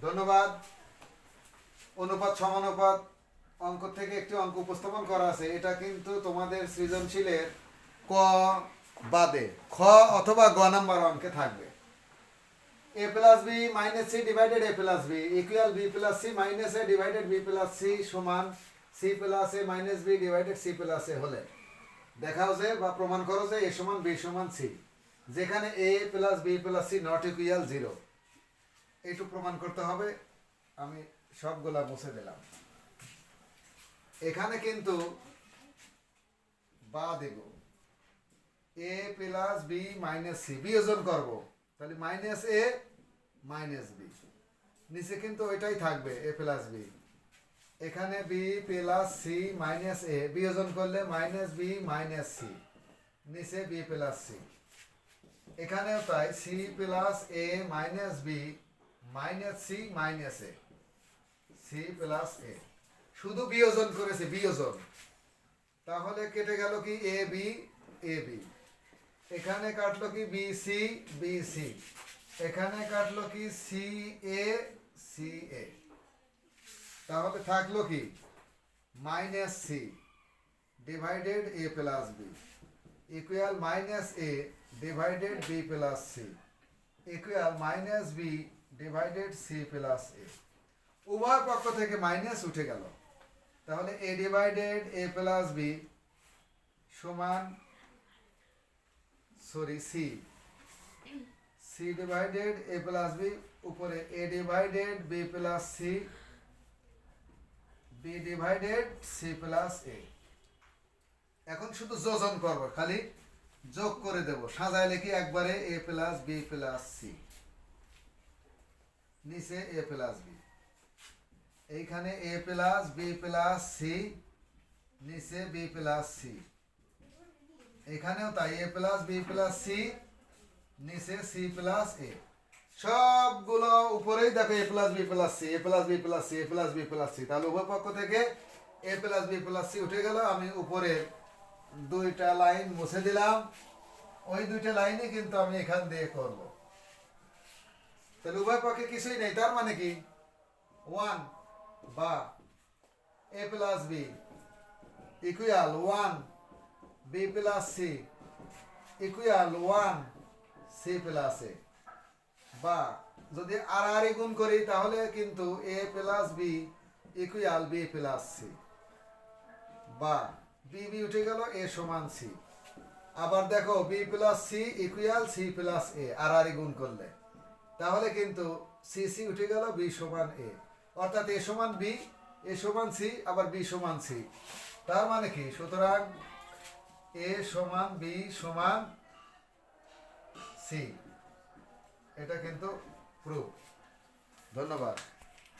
ধন্যবাদ। অনুপাত সমানুপাত অঙ্ক থেকে একটি অঙ্ক উপস্থাপন করা আছে, এটা কিন্তু তোমাদের সৃজনশীলের ক বাদে খ অথবা গ নাম্বার অঙ্কে থাকবে। a plus B minus C divided a plus B equal B plus C minus A divided B plus C সমান C plus A minus B divided C plus A হলে দেখাও যে বা প্রমাণ করো যে a সমান b সমান c, যেখানে a plus B plus C not equal 0। এইটু প্রমাণ করতে হবে। আমি সবগুলা মুছে দিলাম। এখানে কিন্তু বা দেব a plus B minus C বিয়োজন করব, তাহলে মাইনাস এ মাইনাস বি, নিচে কিন্তু ওইটাই থাকবে a প্লাস বি। এখানে B plus C minus A বিয়োজন করলে মাইনাস বি মাইনাস সি, নিচে বি প্লাস সি। এখানেও তাই C plus A minus B minus C minus A, C plus A, শুধু বিয়োজন করেছে বিয়োজন। তাহলে কেটে গেল কি এ বি এ বি, এখানে কাটলো কি বি সি বি সি, এখানে কাটলো কি সি এ সি এ। তাহলে থাকলো কি minus C divided A plus B equal minus A divided B plus C equal minus B divided C plus A. উভয় পক্ষ থেকে মাইনাস উঠে গেল। তাহলে A divided A plus B সমান C, C divided A plus B উপরে A divided B plus C B divided C plus A. এখন শুধু যোজন করব, খালি যোগ করে দেব, সাজায় লিখি একবারে এ প্লাস বি প্লাস সি, নিচে এ প্লাস বি, এইখানে এ প্লাস বি প্লাস সি, নিচে বি প্লাস সি, এখানেও তাই এ প্লাস বি প্লাস সি, নিচে সি প্লাস এ। সবগুলো উপরেই দেখো এ প্লাস বি প্লাস সি, এ প্লাস বি প্লাস সি, এ প্লাস বি প্লাস সি। তাহলে উভয় পক্ষ থেকে এ প্লাস বি প্লাস সি উঠে গেল। আমি উপরে দুইটা লাইন মুছে দিলাম, ওই দুইটা লাইনই কিন্তু আমি এখান দিয়ে করব। তাহলে উভয় পক্ষে কিছুই নেই, তার মানে কি 1 বা A plus B equal 1 B plus C equal 1 C plus A. বা যদি আর গুণ করি তাহলে কিন্তু A plus B equal B plus C, বা বি বি উঠে গেল এ সমান সি। আবার দেখো B plus C equal C plus A, আর গুণ করলে তাহলে কিন্তু সি সি উঠে গেল বি সমান এ, অর্থাৎ এ সমান বি, এ সমান সি, আবার বি সমান সি। তার মানে কি, সুতরাং এ সমান বি সমান সি, এটা কিন্তু প্রুফ। ধন্যবাদ।